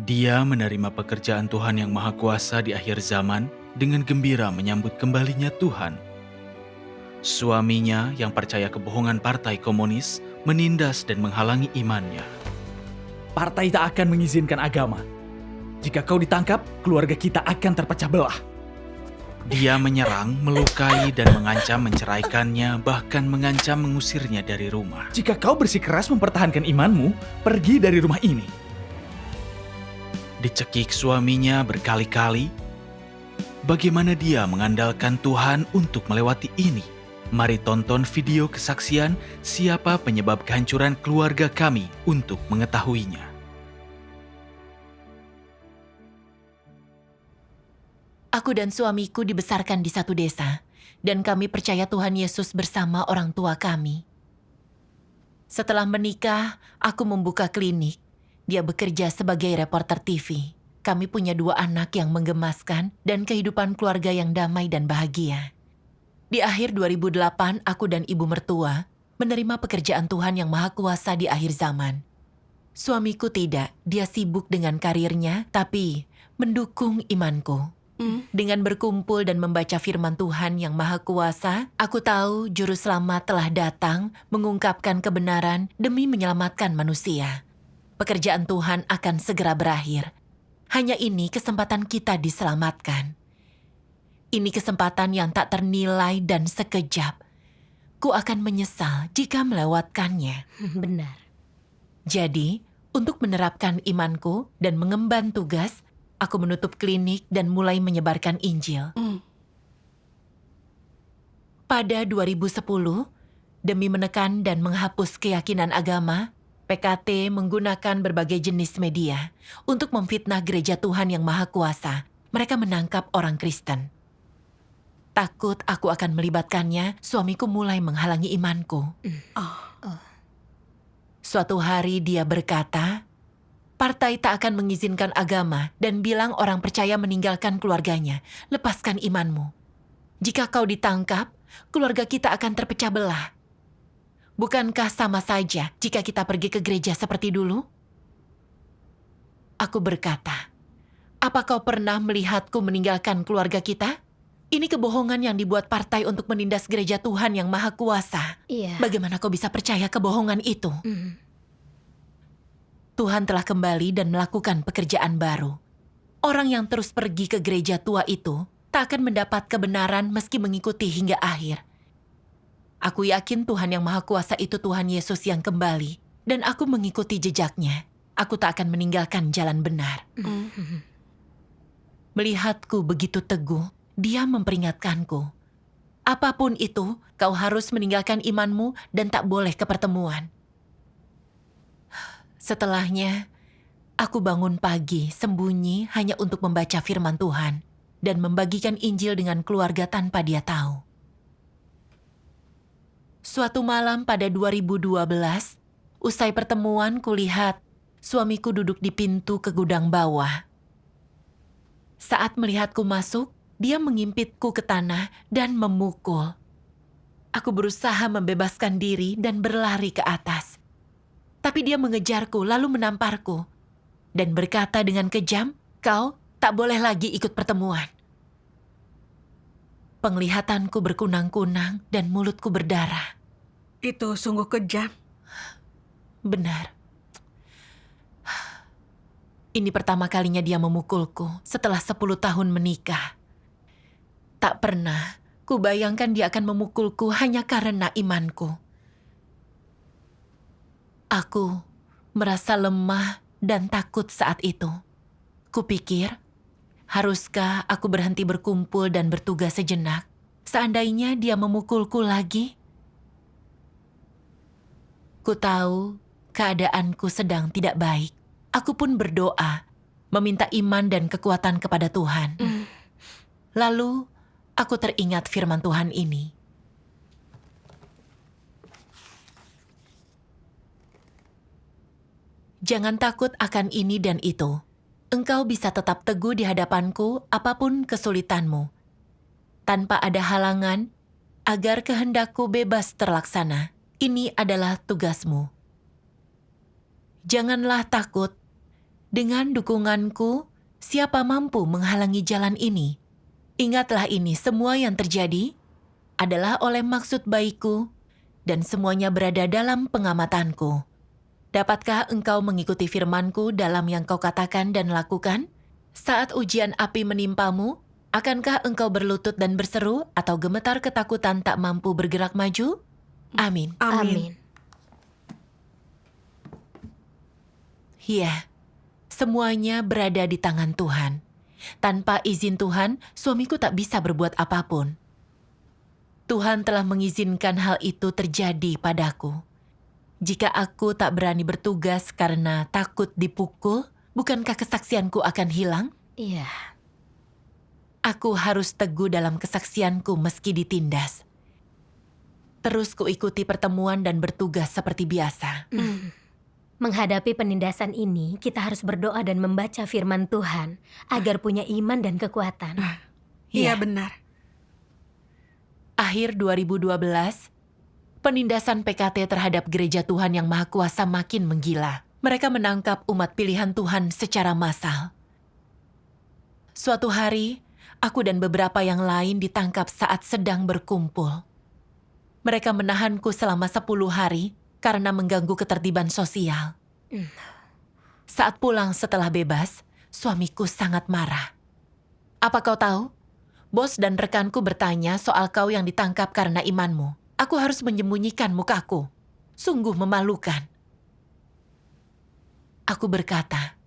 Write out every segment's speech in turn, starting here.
Dia menerima pekerjaan Tuhan yang Maha Kuasa di akhir zaman dengan gembira menyambut kembalinya Tuhan. Suaminya yang percaya kebohongan partai komunis menindas dan menghalangi imannya. Partai tak akan mengizinkan agama. Jika kau ditangkap, keluarga kita akan terpecah belah. Dia menyerang, melukai, dan mengancam menceraikannya, bahkan mengancam mengusirnya dari rumah. Jika kau bersikeras mempertahankan imanmu, pergi dari rumah ini. Dicekik suaminya berkali-kali. Bagaimana dia mengandalkan Tuhan untuk melewati ini? Mari tonton video kesaksian siapa penyebab kehancuran keluarga kami untuk mengetahuinya. Aku dan suamiku dibesarkan di satu desa, dan kami percaya Tuhan Yesus bersama orang tua kami. Setelah menikah, aku membuka klinik. Dia bekerja sebagai reporter TV. Kami punya 2 anak yang menggemaskan dan kehidupan keluarga yang damai dan bahagia. Di akhir 2008, aku dan ibu mertua menerima pekerjaan Tuhan yang Maha Kuasa di akhir zaman. Suamiku tidak, dia sibuk dengan karirnya, tapi mendukung imanku. Dengan berkumpul dan membaca firman Tuhan yang Maha Kuasa, aku tahu Juru Selamat telah datang mengungkapkan kebenaran demi menyelamatkan manusia. Pekerjaan Tuhan akan segera berakhir. Hanya ini kesempatan kita diselamatkan. Ini kesempatan yang tak ternilai dan sekejap. Ku akan menyesal jika melewatkannya. Benar. Jadi, untuk menerapkan imanku dan mengemban tugas, aku menutup klinik dan mulai menyebarkan Injil. Pada 2010, demi menekan dan menghapus keyakinan agama, PKT menggunakan berbagai jenis media untuk memfitnah gereja Tuhan yang Maha Kuasa. Mereka menangkap orang Kristen. Takut aku akan melibatkannya, suamiku mulai menghalangi imanku. Suatu hari dia berkata, partai tak akan mengizinkan agama dan bilang orang percaya meninggalkan keluarganya. Lepaskan imanmu. Jika kau ditangkap, keluarga kita akan terpecah belah. Bukankah sama saja jika kita pergi ke gereja seperti dulu? Aku berkata, apa kau pernah melihatku meninggalkan keluarga kita? Ini kebohongan yang dibuat partai untuk menindas gereja Tuhan yang Maha Kuasa. Iya. Bagaimana kau bisa percaya kebohongan itu? Tuhan telah kembali dan melakukan pekerjaan baru. Orang yang terus pergi ke gereja tua itu tak akan mendapat kebenaran meski mengikuti hingga akhir. Aku yakin Tuhan yang Maha Kuasa itu Tuhan Yesus yang kembali, dan aku mengikuti jejaknya. Aku tak akan meninggalkan jalan benar. Melihatku begitu teguh, dia memperingatkanku. Apapun itu, kau harus meninggalkan imanmu dan tak boleh ke pertemuan. Setelahnya, aku bangun pagi sembunyi hanya untuk membaca firman Tuhan dan membagikan Injil dengan keluarga tanpa dia tahu. Suatu malam pada 2012, usai pertemuan kulihat suamiku duduk di pintu ke gudang bawah. Saat melihatku masuk, dia mengimpitku ke tanah dan memukul. Aku berusaha membebaskan diri dan berlari ke atas. Tapi dia mengejarku lalu menamparku dan berkata dengan kejam, "Kau tak boleh lagi ikut pertemuan." Penglihatanku berkunang-kunang dan mulutku berdarah. Itu sungguh kejam. Benar. Ini pertama kalinya dia memukulku setelah 10 tahun menikah. Tak pernah kubayangkan dia akan memukulku hanya karena imanku. Aku merasa lemah dan takut saat itu. Kupikir, haruskah aku berhenti berkumpul dan bertugas sejenak? Seandainya dia memukulku lagi. Ku tahu keadaanku sedang tidak baik. Aku pun berdoa, meminta iman dan kekuatan kepada Tuhan. Lalu, aku teringat firman Tuhan ini. Jangan takut akan ini dan itu. Engkau bisa tetap teguh di hadapanku apapun kesulitanmu. Tanpa ada halangan, agar kehendakku bebas terlaksana. Ini adalah tugasmu. Janganlah takut, Dengan dukunganku, siapa mampu menghalangi jalan ini? Ingatlah ini, semua yang terjadi adalah oleh maksud baikku dan semuanya berada dalam pengamatanku. Dapatkah engkau mengikuti firmanku dalam yang kau katakan dan lakukan? Saat ujian api menimpamu, akankah engkau berlutut dan berseru atau gemetar ketakutan tak mampu bergerak maju? Amin. Amin. Ya, semuanya berada di tangan Tuhan. Tanpa izin Tuhan, suamiku tak bisa berbuat apapun. Tuhan telah mengizinkan hal itu terjadi padaku. Jika aku tak berani bertugas karena takut dipukul, bukankah kesaksianku akan hilang? Iya. Aku harus teguh dalam kesaksianku meski ditindas. Terus kuikuti pertemuan dan bertugas seperti biasa. Menghadapi penindasan ini, kita harus berdoa dan membaca firman Tuhan agar punya iman dan kekuatan. Iya Ya. benar. Akhir 2012, penindasan PKT terhadap Gereja Tuhan Yang Maha Kuasa makin menggila. Mereka menangkap umat pilihan Tuhan secara massal. Suatu hari, aku dan beberapa yang lain ditangkap saat sedang berkumpul. Mereka menahanku selama 10 hari karena mengganggu ketertiban sosial. Saat pulang setelah bebas, suamiku sangat marah. Apa kau tahu? Bos dan rekanku bertanya soal kau yang ditangkap karena imanmu. Aku harus menyembunyikan mukaku. Sungguh memalukan. Aku berkata,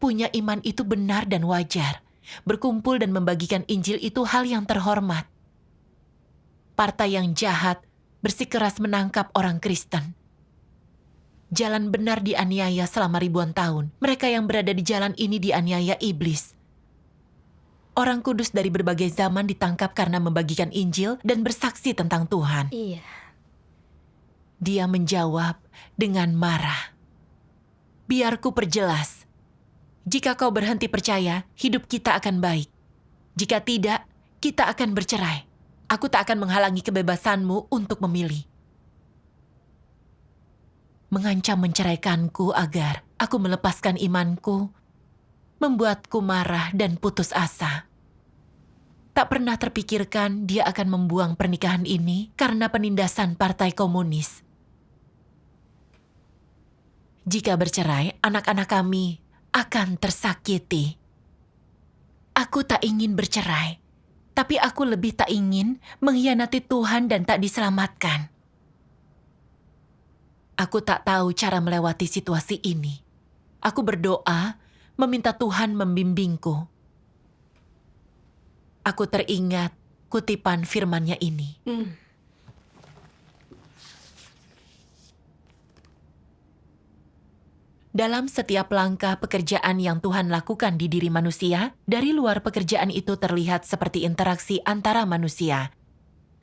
punya iman itu benar dan wajar. Berkumpul dan membagikan Injil itu hal yang terhormat. Partai yang jahat bersikeras menangkap orang Kristen. Jalan benar dianiaya selama ribuan tahun. Mereka yang berada di jalan ini dianiaya iblis. Orang kudus dari berbagai zaman ditangkap karena membagikan Injil dan bersaksi tentang Tuhan. Iya. Dia menjawab dengan marah. Biarku perjelas. Jika kau berhenti percaya, hidup kita akan baik. Jika tidak, kita akan bercerai. Aku tak akan menghalangi kebebasanmu untuk memilih. Mengancam menceraikanku agar aku melepaskan imanku, membuatku marah dan putus asa. Tak pernah terpikirkan dia akan membuang pernikahan ini karena penindasan Partai Komunis. Jika bercerai, anak-anak kami akan tersakiti. Aku tak ingin bercerai, tapi aku lebih tak ingin mengkhianati Tuhan dan tak diselamatkan. Aku tak tahu cara melewati situasi ini. Aku berdoa, meminta Tuhan membimbingku. Aku teringat kutipan firman-Nya ini. Dalam setiap langkah pekerjaan yang Tuhan lakukan di diri manusia, dari luar pekerjaan itu terlihat seperti interaksi antara manusia,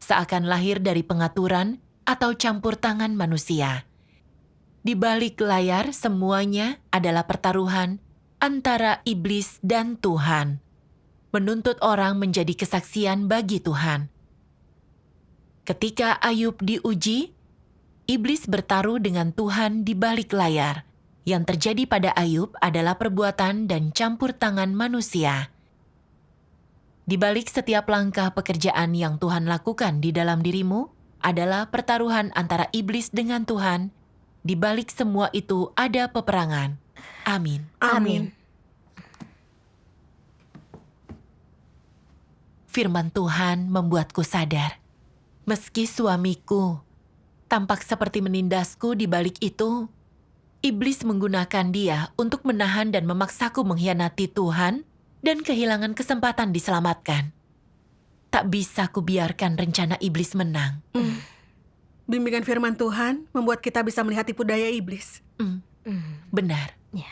seakan lahir dari pengaturan atau campur tangan manusia. Di balik layar semuanya adalah pertaruhan antara iblis dan Tuhan, menuntut orang menjadi kesaksian bagi Tuhan. Ketika Ayub diuji, iblis bertaruh dengan Tuhan di balik layar. Yang terjadi pada Ayub adalah perbuatan dan campur tangan manusia. Di balik setiap langkah pekerjaan yang Tuhan lakukan di dalam dirimu adalah pertaruhan antara iblis dengan Tuhan. Di balik semua itu ada peperangan. Amin. Amin. Firman Tuhan membuatku sadar. Meski suamiku tampak seperti menindasku, di balik itu iblis menggunakan dia untuk menahan dan memaksaku mengkhianati Tuhan dan kehilangan kesempatan diselamatkan. Tak bisa kubiarkan rencana iblis menang. Bimbingan firman Tuhan membuat kita bisa melihat tipu daya iblis. Benar. Ya.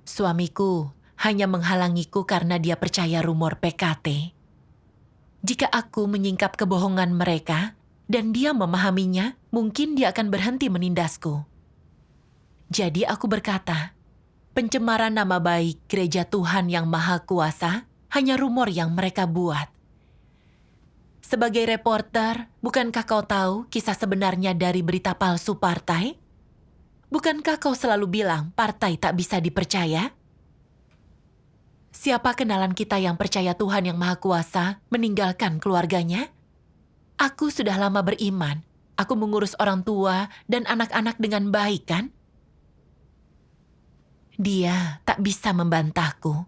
Suamiku hanya menghalangiku karena dia percaya rumor PKT. Jika aku menyingkap kebohongan mereka dan dia memahaminya, mungkin dia akan berhenti menindasku. Jadi aku berkata, pencemaran nama baik Gereja Tuhan Yang Maha Kuasa hanya rumor yang mereka buat. Sebagai reporter, bukankah kau tahu kisah sebenarnya dari berita palsu partai? Bukankah kau selalu bilang partai tak bisa dipercaya? Siapa kenalan kita yang percaya Tuhan yang Maha Kuasa meninggalkan keluarganya? Aku sudah lama beriman. Aku mengurus orang tua dan anak-anak dengan baik, kan? Dia tak bisa membantahku.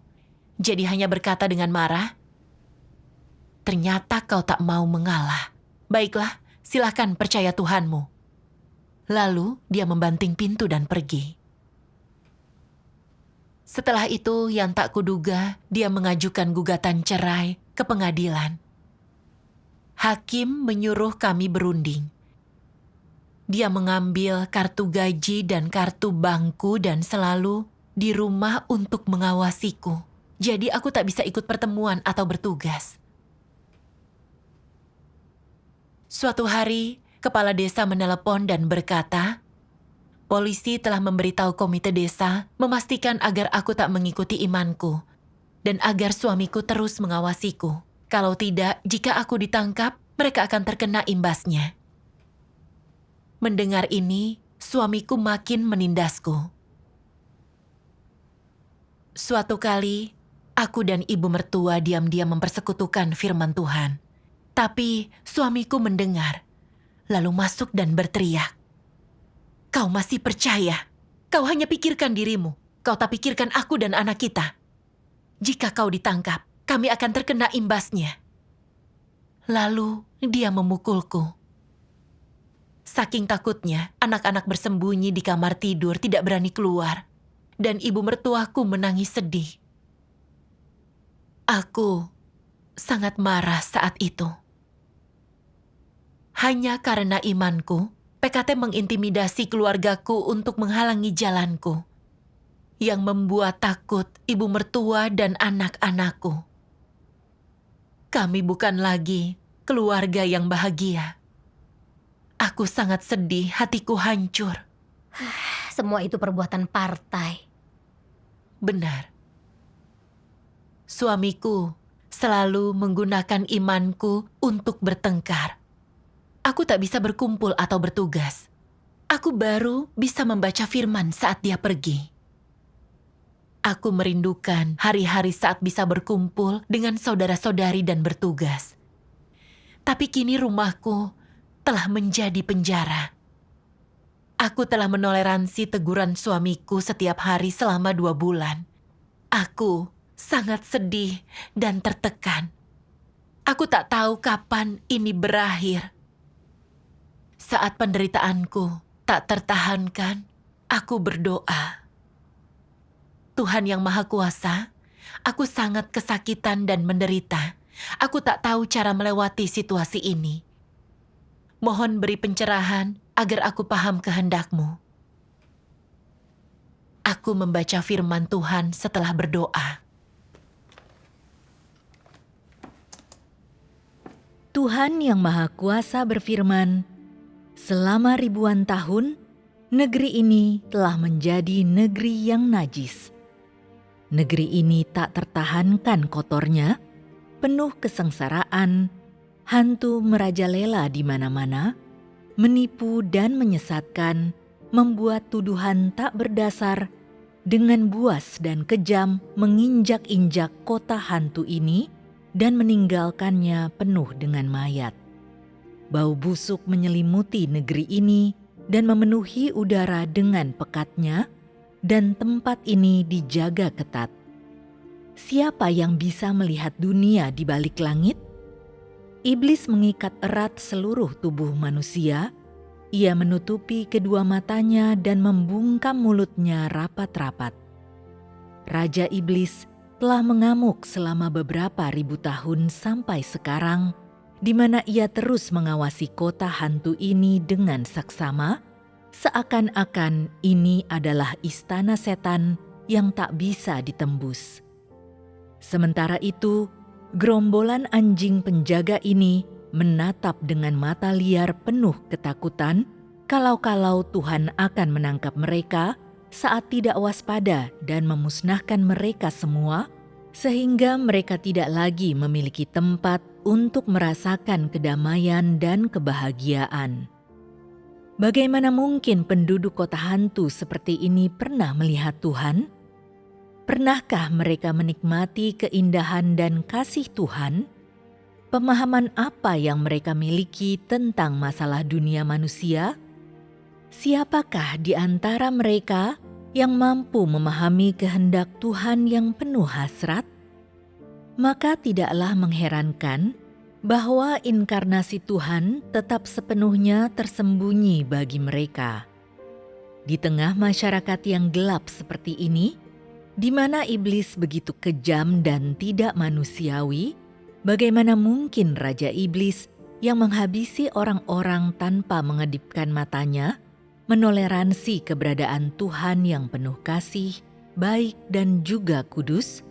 Jadi hanya berkata dengan marah, "Ternyata kau tak mau mengalah. Baiklah, silakan percaya Tuhanmu." Lalu dia membanting pintu dan pergi. Setelah itu, yang tak kuduga, dia mengajukan gugatan cerai ke pengadilan. Hakim menyuruh kami berunding. Dia mengambil kartu gaji dan kartu bangku dan selalu di rumah untuk mengawasiku. Jadi aku tak bisa ikut pertemuan atau bertugas. Suatu hari, kepala desa menelepon dan berkata, polisi telah memberitahu komite desa memastikan agar aku tak mengikuti imanku dan agar suamiku terus mengawasiku. Kalau tidak, jika aku ditangkap, mereka akan terkena imbasnya. Mendengar ini, suamiku makin menindasku. Suatu kali, aku dan ibu mertua diam-diam mempersekutukan firman Tuhan. Tapi suamiku mendengar, lalu masuk dan berteriak, "Kau masih percaya? Kau hanya pikirkan dirimu. Kau tak pikirkan aku dan anak kita. Jika kau ditangkap, kami akan terkena imbasnya." Lalu dia memukulku. Saking takutnya, anak-anak bersembunyi di kamar tidur tidak berani keluar. Dan ibu mertuaku menangis sedih. Aku sangat marah saat itu. Hanya karena imanku, PKT mengintimidasi keluargaku untuk menghalangi jalanku, yang membuat takut ibu mertua dan anak-anakku. Kami bukan lagi keluarga yang bahagia. Aku sangat sedih, hatiku hancur. Semua itu perbuatan partai. Benar. Suamiku selalu menggunakan imanku untuk bertengkar. Aku tak bisa berkumpul atau bertugas. Aku baru bisa membaca firman saat dia pergi. Aku merindukan hari-hari saat bisa berkumpul dengan saudara-saudari dan bertugas. Tapi kini rumahku telah menjadi penjara. Aku telah menoleransi teguran suamiku setiap hari selama 2 bulan. Aku sangat sedih dan tertekan. Aku tak tahu kapan ini berakhir. Saat penderitaanku tak tertahankan, aku berdoa. Tuhan yang Maha Kuasa, aku sangat kesakitan dan menderita. Aku tak tahu cara melewati situasi ini. Mohon beri pencerahan agar aku paham kehendak-Mu. Aku membaca firman Tuhan setelah berdoa. Tuhan yang Maha Kuasa berfirman, selama ribuan tahun, negeri ini telah menjadi negeri yang najis. Negeri ini tak tertahankan kotornya, penuh kesengsaraan, hantu merajalela di mana-mana, menipu dan menyesatkan, membuat tuduhan tak berdasar, dengan buas dan kejam menginjak-injak kota hantu ini dan meninggalkannya penuh dengan mayat. Bau busuk menyelimuti negeri ini dan memenuhi udara dengan pekatnya, dan tempat ini dijaga ketat. Siapa yang bisa melihat dunia di balik langit? Iblis mengikat erat seluruh tubuh manusia. Ia menutupi kedua matanya dan membungkam mulutnya rapat-rapat. Raja Iblis telah mengamuk selama beberapa ribu tahun sampai sekarang, di mana ia terus mengawasi kota hantu ini dengan saksama, seakan-akan ini adalah istana setan yang tak bisa ditembus. Sementara itu, gerombolan anjing penjaga ini menatap dengan mata liar penuh ketakutan kalau-kalau Tuhan akan menangkap mereka saat tidak waspada dan memusnahkan mereka semua, sehingga mereka tidak lagi memiliki tempat untuk merasakan kedamaian dan kebahagiaan. Bagaimana mungkin penduduk kota hantu seperti ini pernah melihat Tuhan? Pernahkah mereka menikmati keindahan dan kasih Tuhan? Pemahaman apa yang mereka miliki tentang masalah dunia manusia? Siapakah di antara mereka yang mampu memahami kehendak Tuhan yang penuh hasrat? Maka tidaklah mengherankan bahwa inkarnasi Tuhan tetap sepenuhnya tersembunyi bagi mereka. Di tengah masyarakat yang gelap seperti ini, di mana iblis begitu kejam dan tidak manusiawi, bagaimana mungkin Raja Iblis yang menghabisi orang-orang tanpa mengedipkan matanya, menoleransi keberadaan Tuhan yang penuh kasih, baik dan juga kudus?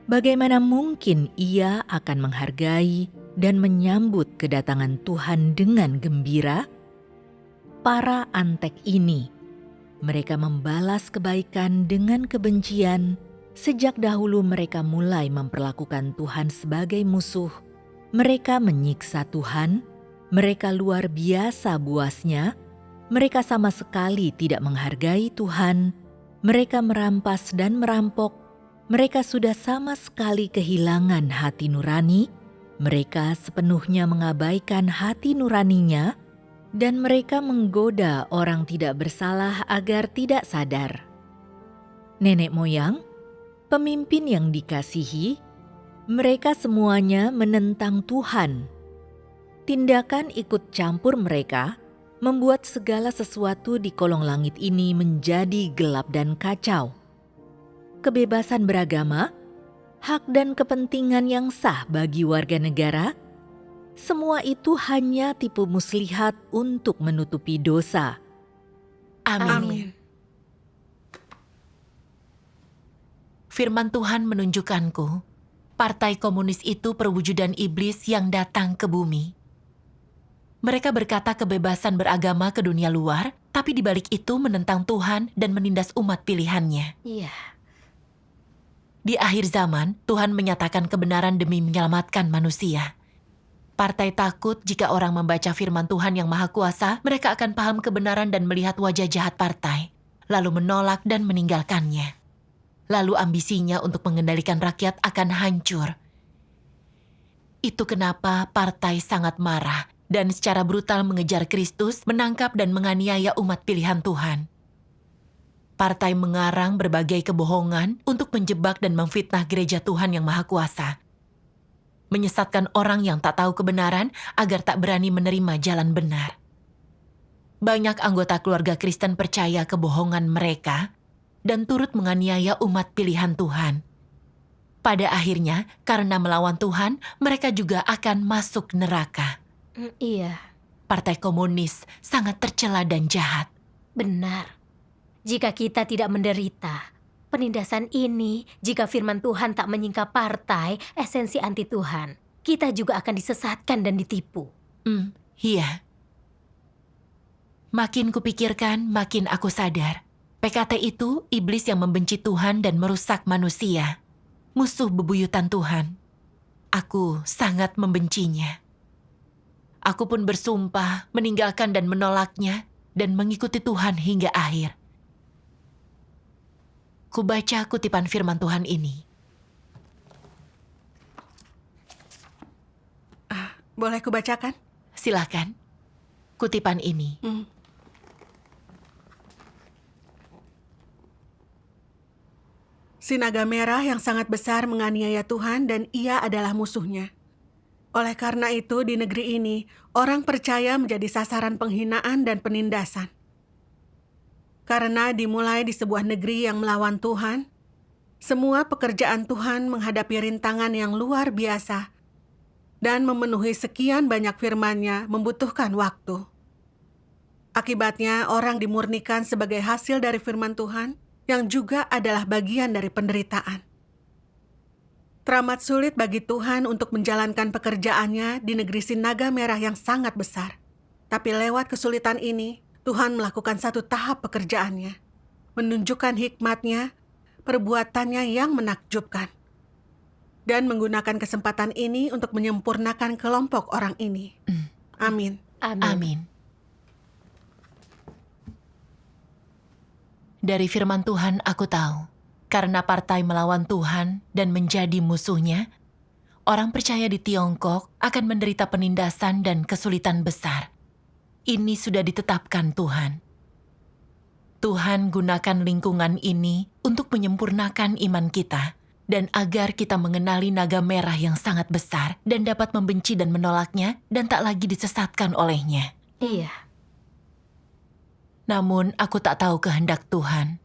Bagaimana mungkin ia akan menghargai dan menyambut kedatangan Tuhan dengan gembira? Para antek ini, mereka membalas kebaikan dengan kebencian. Sejak dahulu mereka mulai memperlakukan Tuhan sebagai musuh. Mereka menyiksa Tuhan, mereka luar biasa buasnya, mereka sama sekali tidak menghargai Tuhan, mereka merampas dan merampok. Mereka sudah sama sekali kehilangan hati nurani, mereka sepenuhnya mengabaikan hati nuraninya, dan mereka menggoda orang tidak bersalah agar tidak sadar. Nenek moyang, pemimpin yang dikasihi, mereka semuanya menentang Tuhan. Tindakan ikut campur mereka membuat segala sesuatu di kolong langit ini menjadi gelap dan kacau. Kebebasan beragama, hak dan kepentingan yang sah bagi warga negara, semua itu hanya tipu muslihat untuk menutupi dosa. Amin. Firman Tuhan menunjukkanku, Partai Komunis itu perwujudan iblis yang datang ke bumi. Mereka berkata kebebasan beragama ke dunia luar, tapi di balik itu menentang Tuhan dan menindas umat pilihannya. Iya. Di akhir zaman, Tuhan menyatakan kebenaran demi menyelamatkan manusia. Partai takut jika orang membaca firman Tuhan yang Maha Kuasa, mereka akan paham kebenaran dan melihat wajah jahat partai, lalu menolak dan meninggalkannya. Lalu ambisinya untuk mengendalikan rakyat akan hancur. Itu kenapa partai sangat marah dan secara brutal mengejar Kristus, menangkap dan menganiaya umat pilihan Tuhan. Partai mengarang berbagai kebohongan untuk menjebak dan memfitnah gereja Tuhan yang Maha Kuasa. Menyesatkan orang yang tak tahu kebenaran agar tak berani menerima jalan benar. Banyak anggota keluarga Kristen percaya kebohongan mereka dan turut menganiaya umat pilihan Tuhan. Pada akhirnya, karena melawan Tuhan, mereka juga akan masuk neraka. Iya, Partai Komunis sangat tercela dan jahat. benar. Jika kita tidak menderita penindasan ini, jika firman Tuhan tak menyingkap partai, esensi anti Tuhan, kita juga akan disesatkan dan ditipu. Iya. Makin kupikirkan, makin aku sadar. PKT itu iblis yang membenci Tuhan dan merusak manusia. Musuh bebuyutan Tuhan. Aku sangat membencinya. Aku pun bersumpah meninggalkan dan menolaknya dan mengikuti Tuhan hingga akhir. Kubaca kutipan firman Tuhan ini. Boleh kubacakan? Silakan. Kutipan ini. Si naga merah yang sangat besar menganiaya Tuhan dan ia adalah musuhnya. Oleh karena itu di negeri ini, orang percaya menjadi sasaran penghinaan dan penindasan. Karena dimulai di sebuah negeri yang melawan Tuhan, semua pekerjaan Tuhan menghadapi rintangan yang luar biasa dan memenuhi sekian banyak firman-Nya membutuhkan waktu. Akibatnya orang dimurnikan sebagai hasil dari firman Tuhan yang juga adalah bagian dari penderitaan. Teramat sulit bagi Tuhan untuk menjalankan pekerjaannya di negeri si naga merah yang sangat besar. Tapi lewat kesulitan ini, Tuhan melakukan satu tahap pekerjaannya, menunjukkan hikmat-Nya, perbuatannya yang menakjubkan, dan menggunakan kesempatan ini untuk menyempurnakan kelompok orang ini. Amin. Amin. Dari firman Tuhan aku tahu, Karena partai melawan Tuhan dan menjadi musuhnya, orang percaya di Tiongkok akan menderita penindasan dan kesulitan besar. Ini sudah ditetapkan Tuhan. Tuhan gunakan lingkungan ini untuk menyempurnakan iman kita dan agar kita mengenali naga merah yang sangat besar dan dapat membenci dan menolaknya dan tak lagi disesatkan olehnya. Iya. Namun aku tak tahu kehendak Tuhan.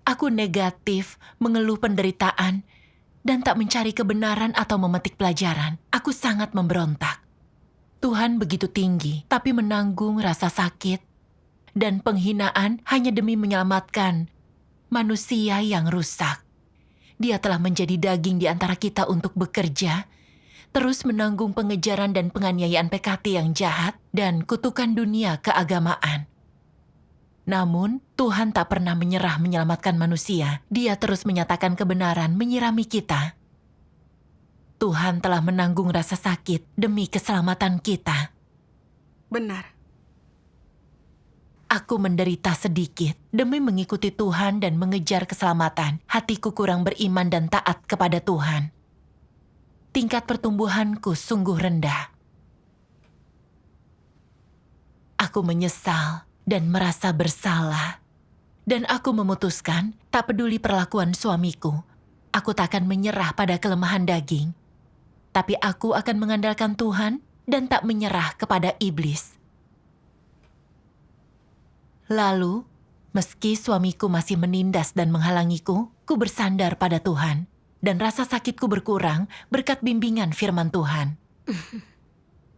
Aku negatif, mengeluh penderitaan, dan tak mencari kebenaran atau memetik pelajaran. Aku sangat memberontak. Tuhan begitu tinggi, tapi menanggung rasa sakit dan penghinaan hanya demi menyelamatkan manusia yang rusak. Dia telah menjadi daging di antara kita untuk bekerja, terus menanggung pengejaran dan penganiayaan PKT yang jahat dan kutukan dunia keagamaan. Namun, Tuhan tak pernah menyerah menyelamatkan manusia. Dia terus menyatakan kebenaran menyirami kita. Tuhan telah menanggung rasa sakit demi keselamatan kita. Benar. Aku menderita sedikit demi mengikuti Tuhan dan mengejar keselamatan. Hatiku kurang beriman dan taat kepada Tuhan. Tingkat pertumbuhanku sungguh rendah. Aku menyesal dan merasa bersalah. Dan aku memutuskan, tak peduli perlakuan suamiku, aku tak akan menyerah pada kelemahan daging. Tapi aku akan mengandalkan Tuhan dan tak menyerah kepada iblis. Lalu, meski suamiku masih menindas dan menghalangiku, ku bersandar pada Tuhan. Dan rasa sakitku berkurang berkat bimbingan firman Tuhan.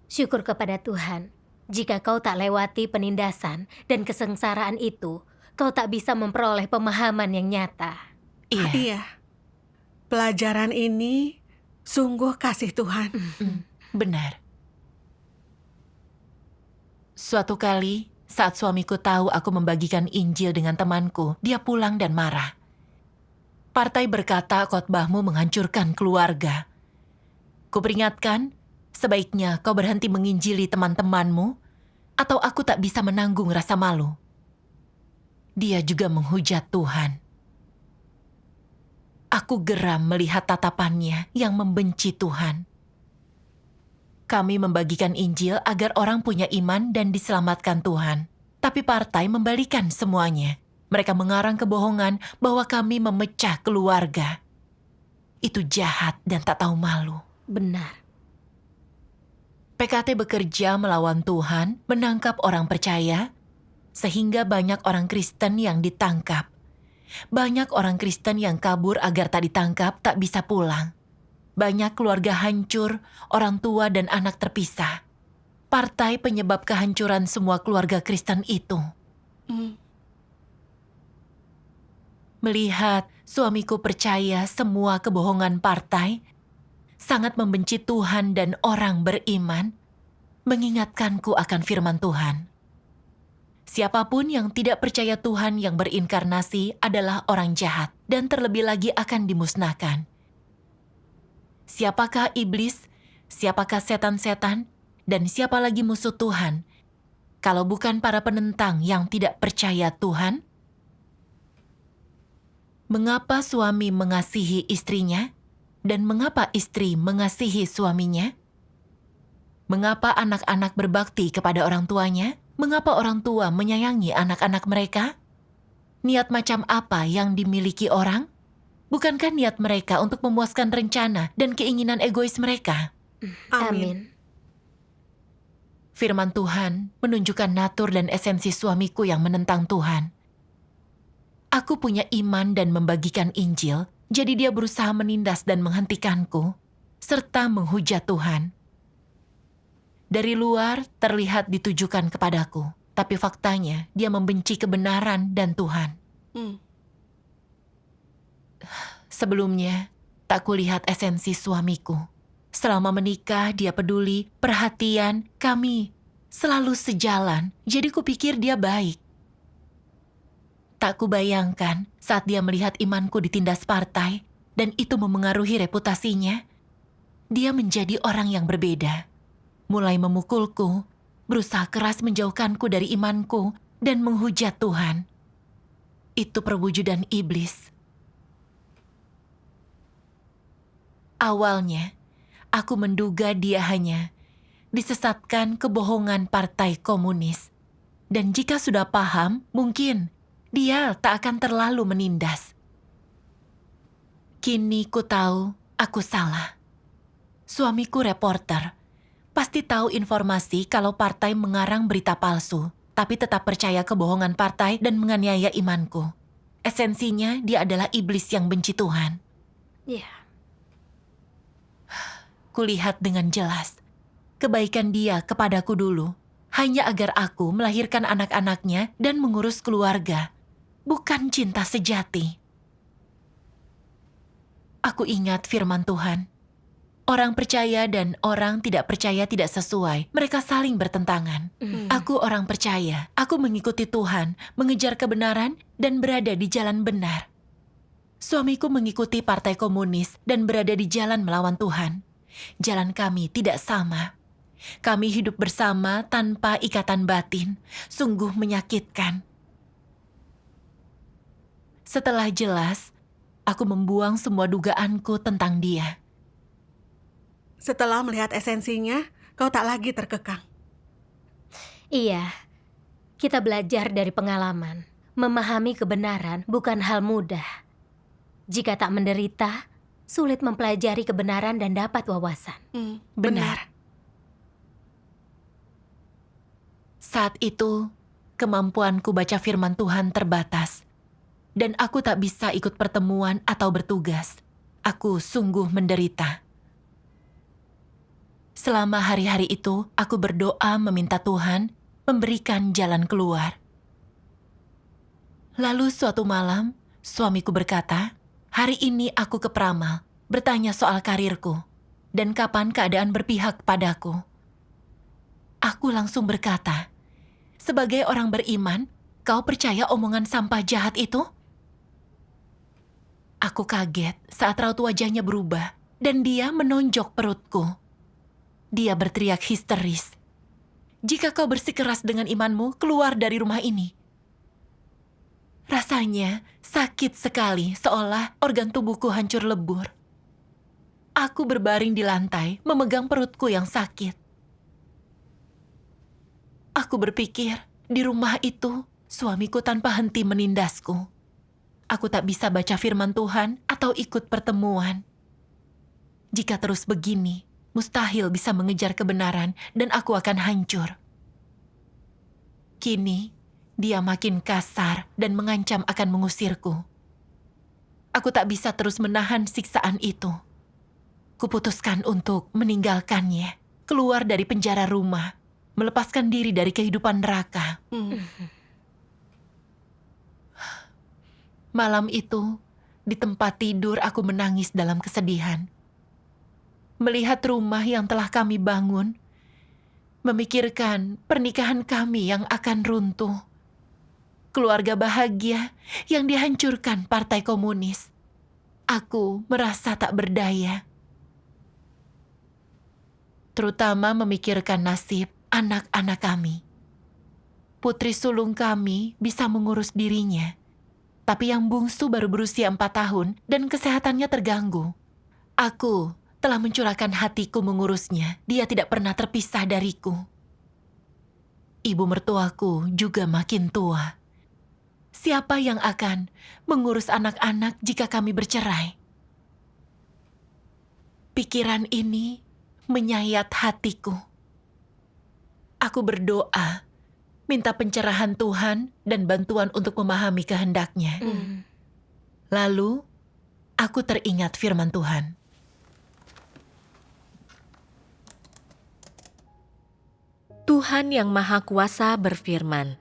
Syukur kepada Tuhan. Jika kau tak lewati penindasan dan kesengsaraan itu, kau tak bisa memperoleh pemahaman yang nyata. Iya, Iya. Pelajaran ini sungguh kasih Tuhan. benar. Suatu kali, saat suamiku tahu aku membagikan Injil dengan temanku, dia pulang dan marah. Partai berkata khotbahmu menghancurkan keluarga. Kuperingatkan, sebaiknya kau berhenti menginjili teman-temanmu, atau aku tak bisa menanggung rasa malu. Dia juga menghujat Tuhan. Aku geram melihat tatapannya yang membenci Tuhan. Kami membagikan Injil agar orang punya iman dan diselamatkan Tuhan. Tapi partai membalikan semuanya. Mereka mengarang kebohongan bahwa kami memecah keluarga. Itu jahat dan tak tahu malu. Benar. PKT bekerja melawan Tuhan, menangkap orang percaya, sehingga banyak orang Kristen yang ditangkap. Banyak orang Kristen yang kabur agar tak ditangkap, tak bisa pulang. Banyak keluarga hancur, orang tua dan anak terpisah. Partai penyebab kehancuran semua keluarga Kristen itu. Melihat suamiku percaya semua kebohongan partai, sangat membenci Tuhan dan orang beriman, mengingatkanku akan firman Tuhan. Siapapun yang tidak percaya Tuhan yang berinkarnasi adalah orang jahat dan terlebih lagi akan dimusnahkan. Siapakah iblis, siapakah setan-setan, dan siapa lagi musuh Tuhan, kalau bukan para penentang yang tidak percaya Tuhan? Mengapa suami mengasihi istrinya, dan mengapa istri mengasihi suaminya? Mengapa anak-anak berbakti kepada orang tuanya? Mengapa orang tua menyayangi anak-anak mereka? Niat macam apa yang dimiliki orang? Bukankah niat mereka untuk memuaskan rencana dan keinginan egois mereka? Amin. Firman Tuhan menunjukkan natur dan esensi suamiku yang menentang Tuhan. Aku punya iman dan membagikan Injil, jadi dia berusaha menindas dan menghentikanku, serta menghujat Tuhan. Dari luar terlihat ditujukan kepadaku, tapi faktanya dia membenci kebenaran dan Tuhan. Sebelumnya, tak kulihat esensi suamiku. Selama menikah, dia peduli, perhatian, kami selalu sejalan, jadi kupikir dia baik. Tak kubayangkan saat dia melihat imanku ditindas partai dan itu memengaruhi reputasinya. Dia menjadi orang yang berbeda. Mulai memukulku, berusaha keras menjauhkanku dari imanku dan menghujat Tuhan. Itu perwujudan iblis. Awalnya, aku menduga dia hanya disesatkan kebohongan Partai Komunis. Dan jika sudah paham, mungkin dia tak akan terlalu menindas. Kini ku tahu aku salah. Suamiku reporter, pasti tahu informasi kalau partai mengarang berita palsu, tapi tetap percaya kebohongan partai dan menganiaya imanku. Esensinya dia adalah iblis yang benci Tuhan. Ya, Kulihat dengan jelas kebaikan dia kepadaku dulu hanya agar aku melahirkan anak-anaknya dan mengurus keluarga, bukan cinta sejati. Aku ingat firman Tuhan. Orang percaya dan orang tidak percaya tidak sesuai. Mereka saling bertentangan. Aku orang percaya. Aku mengikuti Tuhan, mengejar kebenaran, dan berada di jalan benar. Suamiku mengikuti Partai Komunis dan berada di jalan melawan Tuhan. Jalan kami tidak sama. Kami hidup bersama tanpa ikatan batin. Sungguh menyakitkan. Setelah jelas, aku membuang semua dugaanku tentang dia. Setelah melihat esensinya, kau tak lagi terkekang. iya. Kita belajar dari pengalaman. Memahami kebenaran bukan hal mudah. Jika tak menderita, sulit mempelajari kebenaran dan dapat wawasan. Benar. Saat itu, kemampuanku baca firman Tuhan terbatas. Dan aku tak bisa ikut pertemuan atau bertugas. Aku sungguh menderita. Selama hari-hari itu, aku berdoa meminta Tuhan memberikan jalan keluar. Lalu suatu malam, suamiku berkata, "Hari ini aku ke Pramal, bertanya soal karirku, dan kapan keadaan berpihak padaku." Aku langsung berkata, "Sebagai orang beriman, kau percaya omongan sampah jahat itu?" Aku kaget saat raut wajahnya berubah, dan dia menonjok perutku. Dia berteriak histeris, "Jika kau bersikeras dengan imanmu, keluar dari rumah ini." Rasanya sakit sekali, seolah organ tubuhku hancur lebur. Aku berbaring di lantai, memegang perutku yang sakit. Aku berpikir, di rumah itu, suamiku tanpa henti menindasku. Aku tak bisa baca firman Tuhan atau ikut pertemuan. Jika terus begini, mustahil bisa mengejar kebenaran dan aku akan hancur. Kini, dia makin kasar dan mengancam akan mengusirku. Aku tak bisa terus menahan siksaan itu. Kuputuskan untuk meninggalkannya, keluar dari penjara rumah, melepaskan diri dari kehidupan neraka. Malam itu, di tempat tidur aku menangis dalam kesedihan. Melihat rumah yang telah kami bangun, memikirkan pernikahan kami yang akan runtuh. Keluarga bahagia yang dihancurkan Partai Komunis. Aku merasa tak berdaya. Terutama memikirkan nasib anak-anak kami. Putri sulung kami bisa mengurus dirinya, tapi yang bungsu baru berusia 4 tahun dan kesehatannya terganggu. Aku telah mencurahkan hatiku mengurusnya. Dia tidak pernah terpisah dariku. Ibu mertuaku juga makin tua. Siapa yang akan mengurus anak-anak jika kami bercerai? Pikiran ini menyayat hatiku. Aku berdoa, minta pencerahan Tuhan dan bantuan untuk memahami kehendak-Nya. Lalu, aku teringat firman Tuhan. Tuhan Yang Maha Kuasa berfirman,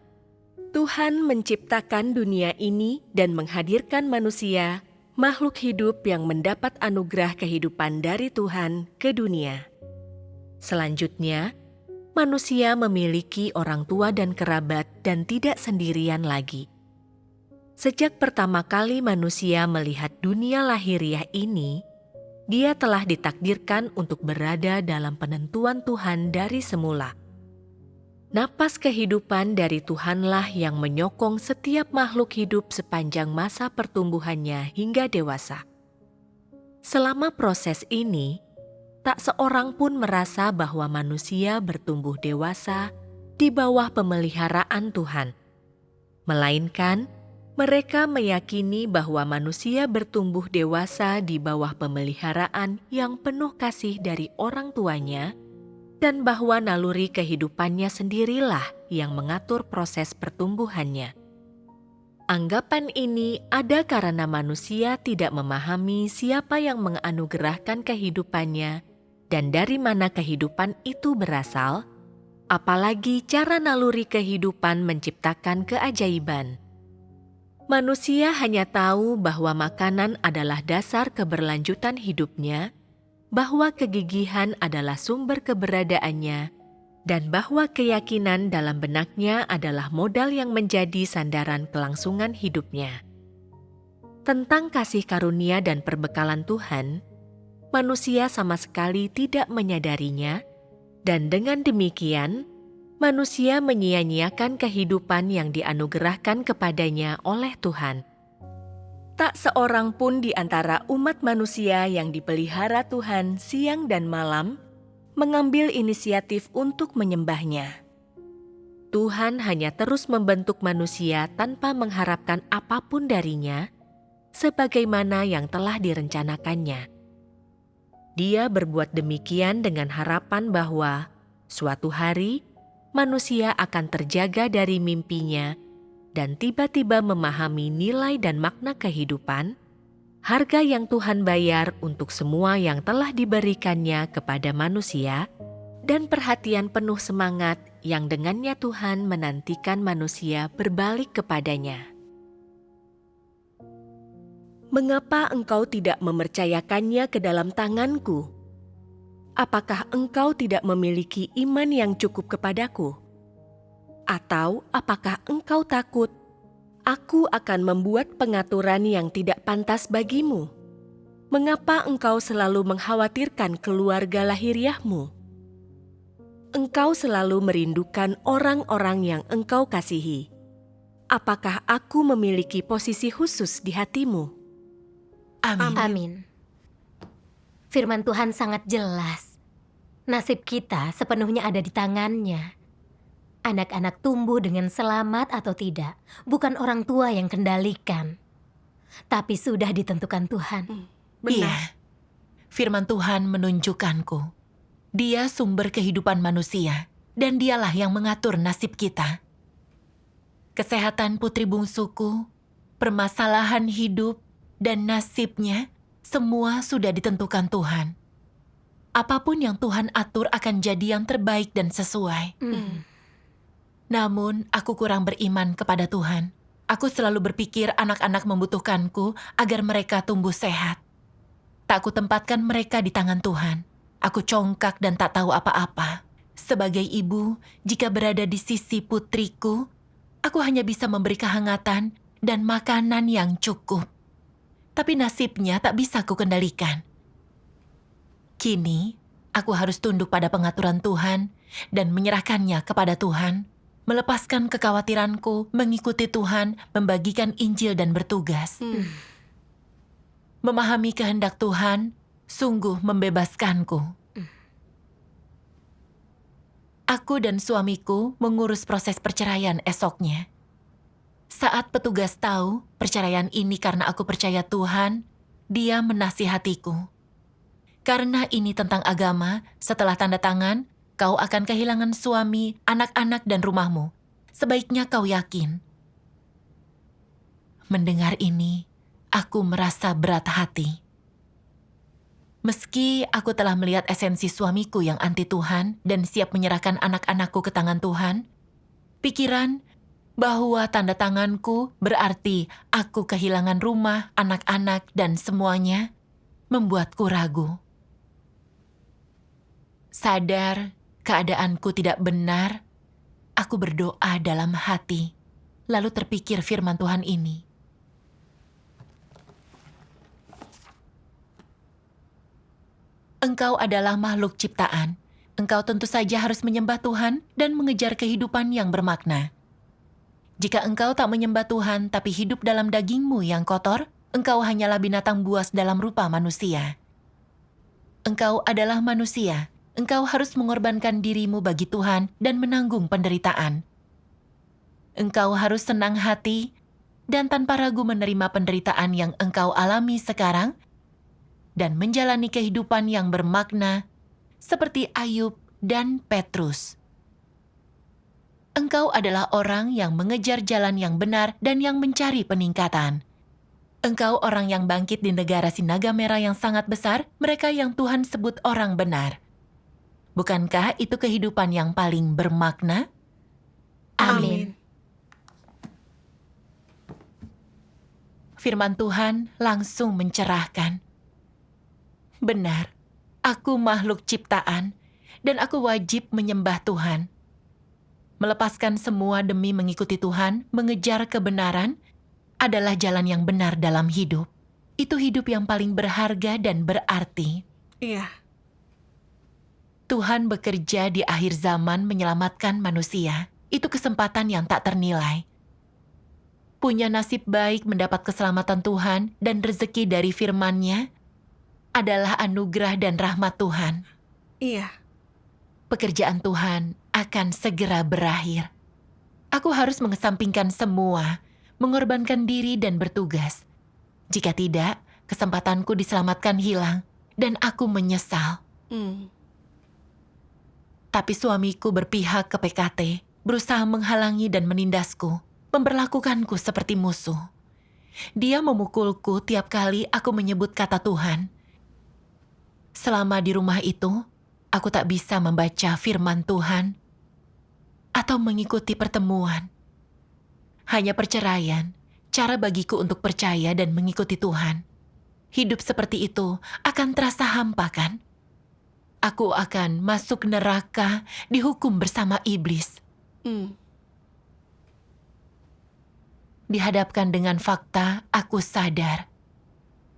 Tuhan menciptakan dunia ini dan menghadirkan manusia, makhluk hidup yang mendapat anugerah kehidupan dari Tuhan ke dunia. Selanjutnya, manusia memiliki orang tua dan kerabat dan tidak sendirian lagi. Sejak pertama kali manusia melihat dunia lahiriah ini, dia telah ditakdirkan untuk berada dalam penentuan Tuhan dari semula. Napas kehidupan dari Tuhanlah yang menyokong setiap makhluk hidup sepanjang masa pertumbuhannya hingga dewasa. Selama proses ini, tak seorang pun merasa bahwa manusia bertumbuh dewasa di bawah pemeliharaan Tuhan. Melainkan, mereka meyakini bahwa manusia bertumbuh dewasa di bawah pemeliharaan yang penuh kasih dari orang tuanya, dan bahwa naluri kehidupannya sendirilah yang mengatur proses pertumbuhannya. Anggapan ini ada karena manusia tidak memahami siapa yang menganugerahkan kehidupannya dan dari mana kehidupan itu berasal, apalagi cara naluri kehidupan menciptakan keajaiban. Manusia hanya tahu bahwa makanan adalah dasar keberlanjutan hidupnya, bahwa kegigihan adalah sumber keberadaannya, dan bahwa keyakinan dalam benaknya adalah modal yang menjadi sandaran kelangsungan hidupnya. Tentang kasih karunia dan perbekalan Tuhan, manusia sama sekali tidak menyadarinya, dan dengan demikian, manusia menyia-nyiakan kehidupan yang dianugerahkan kepadanya oleh Tuhan. Tak seorang pun di antara umat manusia yang dipelihara Tuhan siang dan malam mengambil inisiatif untuk menyembahnya. Tuhan hanya terus membentuk manusia tanpa mengharapkan apapun darinya, sebagaimana yang telah direncanakannya. Dia berbuat demikian dengan harapan bahwa suatu hari manusia akan terjaga dari mimpinya dan tiba-tiba memahami nilai dan makna kehidupan, harga yang Tuhan bayar untuk semua yang telah diberikannya kepada manusia, dan perhatian penuh semangat yang dengannya Tuhan menantikan manusia berbalik kepadanya. Mengapa engkau tidak mempercayakannya ke dalam tanganku? Apakah engkau tidak memiliki iman yang cukup kepadaku? Atau apakah engkau takut aku akan membuat pengaturan yang tidak pantas bagimu? Mengapa engkau selalu mengkhawatirkan keluarga lahiriahmu? Engkau selalu merindukan orang-orang yang engkau kasihi. Apakah aku memiliki posisi khusus di hatimu? Amin. Amin. Firman Tuhan sangat jelas. Nasib kita sepenuhnya ada di tangannya. Anak-anak tumbuh dengan selamat atau tidak, bukan orang tua yang kendalikan. Tapi sudah ditentukan Tuhan. Iya, firman Tuhan menunjukkanku. Dia sumber kehidupan manusia, dan dialah yang mengatur nasib kita. Kesehatan putri bungsuku, permasalahan hidup, dan nasibnya, semua sudah ditentukan Tuhan. Apapun yang Tuhan atur akan jadi yang terbaik dan sesuai. Namun, aku kurang beriman kepada Tuhan. Aku selalu berpikir anak-anak membutuhkanku agar mereka tumbuh sehat. Tak kutempatkan mereka di tangan Tuhan. Aku congkak dan tak tahu apa-apa. Sebagai ibu, jika berada di sisi putriku, aku hanya bisa memberi kehangatan dan makanan yang cukup. Tapi nasibnya tak bisa kukendalikan. Kini, aku harus tunduk pada pengaturan Tuhan dan menyerahkannya kepada Tuhan, melepaskan kekhawatiranku, mengikuti Tuhan, membagikan Injil dan bertugas. Memahami kehendak Tuhan sungguh membebaskanku. Aku dan suamiku mengurus proses perceraian esoknya. Saat petugas tahu perceraian ini karena aku percaya Tuhan, dia menasihatiku. Karena ini tentang agama, setelah tanda tangan, kau akan kehilangan suami, anak-anak, dan rumahmu. Sebaiknya kau yakin. Mendengar ini, aku merasa berat hati. Meski aku telah melihat esensi suamiku yang anti Tuhan dan siap menyerahkan anak-anakku ke tangan Tuhan, pikiran bahwa tanda tanganku berarti aku kehilangan rumah, anak-anak, dan semuanya membuatku ragu. Sadar keadaanku tidak benar, aku berdoa dalam hati, lalu terpikir firman Tuhan ini. Engkau adalah makhluk ciptaan. Engkau tentu saja harus menyembah Tuhan dan mengejar kehidupan yang bermakna. Jika engkau tak menyembah Tuhan tapi hidup dalam dagingmu yang kotor, engkau hanyalah binatang buas dalam rupa manusia. Engkau adalah manusia, engkau harus mengorbankan dirimu bagi Tuhan dan menanggung penderitaan. Engkau harus senang hati dan tanpa ragu menerima penderitaan yang engkau alami sekarang dan menjalani kehidupan yang bermakna seperti Ayub dan Petrus. Engkau adalah orang yang mengejar jalan yang benar dan yang mencari peningkatan. Engkau orang yang bangkit di negara Sinaga Merah yang sangat besar, mereka yang Tuhan sebut orang benar. Bukankah itu kehidupan yang paling bermakna? Amin. Firman Tuhan langsung mencerahkan. Benar, aku makhluk ciptaan, dan aku wajib menyembah Tuhan. Melepaskan semua demi mengikuti Tuhan, mengejar kebenaran, adalah jalan yang benar dalam hidup. Itu hidup yang paling berharga dan berarti. Iya. Tuhan bekerja di akhir zaman menyelamatkan manusia. Itu kesempatan yang tak ternilai. Punya nasib baik mendapat keselamatan Tuhan dan rezeki dari firman-Nya adalah anugerah dan rahmat Tuhan. Iya. Pekerjaan Tuhan akan segera berakhir. Aku harus mengesampingkan semua, mengorbankan diri dan bertugas. Jika tidak, kesempatanku diselamatkan hilang dan aku menyesal. Tapi suamiku berpihak ke PKT, berusaha menghalangi dan menindasku, memperlakukanku seperti musuh. Dia memukulku tiap kali aku menyebut kata Tuhan. Selama di rumah itu, aku tak bisa membaca firman Tuhan atau mengikuti pertemuan. Hanya perceraian, cara bagiku untuk percaya dan mengikuti Tuhan. Hidup seperti itu akan terasa hampa, kan? Aku akan masuk neraka, dihukum bersama iblis. Dihadapkan dengan fakta, aku sadar.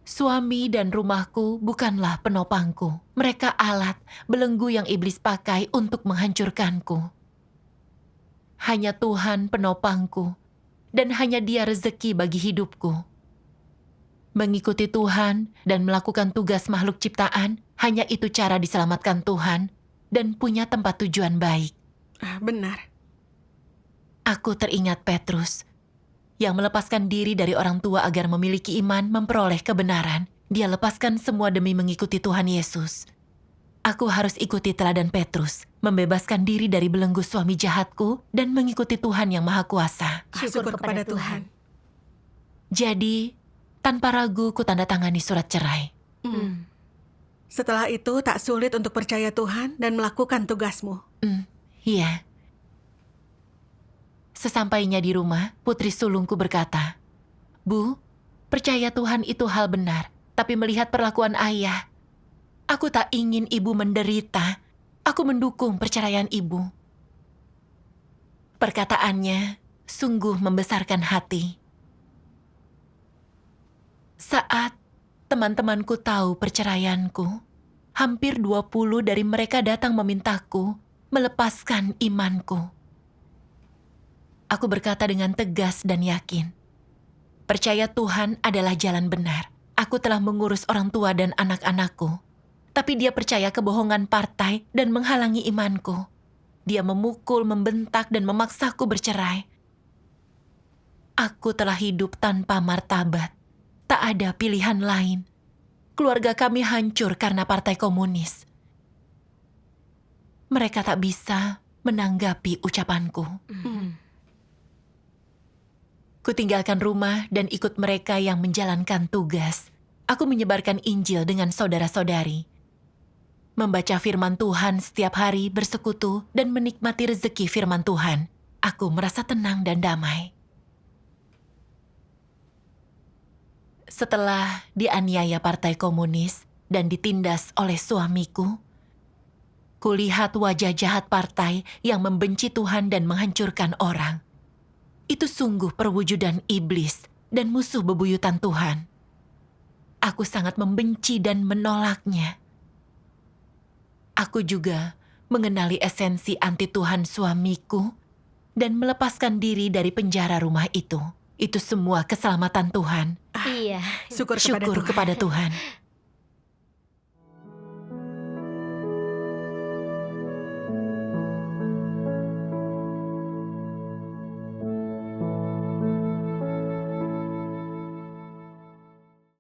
Suami dan rumahku bukanlah penopangku. Mereka alat, belenggu yang iblis pakai untuk menghancurkanku. Hanya Tuhan penopangku, dan hanya Dia rezeki bagi hidupku. Mengikuti Tuhan dan melakukan tugas makhluk ciptaan, hanya itu cara diselamatkan Tuhan dan punya tempat tujuan baik. Benar. Aku teringat Petrus, yang melepaskan diri dari orang tua agar memiliki iman memperoleh kebenaran. Dia lepaskan semua demi mengikuti Tuhan Yesus. Aku harus ikuti teladan Petrus, membebaskan diri dari belenggu suami jahatku dan mengikuti Tuhan yang Maha Kuasa. Syukur kepada Tuhan. Jadi, tanpa ragu ku tanda tangani surat cerai. Setelah itu tak sulit untuk percaya Tuhan dan melakukan tugasmu. Iya. Sesampainya di rumah, putri sulungku berkata, "Bu, percaya Tuhan itu hal benar, tapi melihat perlakuan ayah, aku tak ingin ibu menderita. Aku mendukung perceraian ibu." Perkataannya sungguh membesarkan hati. Saat teman-temanku tahu perceraianku, hampir 20 dari mereka datang memintaku melepaskan imanku. Aku berkata dengan tegas dan yakin, percaya Tuhan adalah jalan benar. Aku telah mengurus orang tua dan anak-anakku. Tapi dia percaya kebohongan partai dan menghalangi imanku. Dia memukul, membentak, dan memaksaku bercerai. Aku telah hidup tanpa martabat. Tak ada pilihan lain. Keluarga kami hancur karena partai komunis. Mereka tak bisa menanggapi ucapanku. Kutinggalkan rumah dan ikut mereka yang menjalankan tugas. Aku menyebarkan Injil dengan saudara-saudari. Membaca firman Tuhan setiap hari, bersekutu, dan menikmati rezeki firman Tuhan. Aku merasa tenang dan damai. Setelah dianiaya partai komunis dan ditindas oleh suamiku, kulihat wajah jahat partai yang membenci Tuhan dan menghancurkan orang. Itu sungguh perwujudan iblis dan musuh bebuyutan Tuhan. Aku sangat membenci dan menolaknya. Aku juga mengenali esensi anti Tuhan suamiku dan melepaskan diri dari penjara rumah itu. Itu semua keselamatan Tuhan. Iya. Syukur kepada Syukur Tuhan. kepada Tuhan.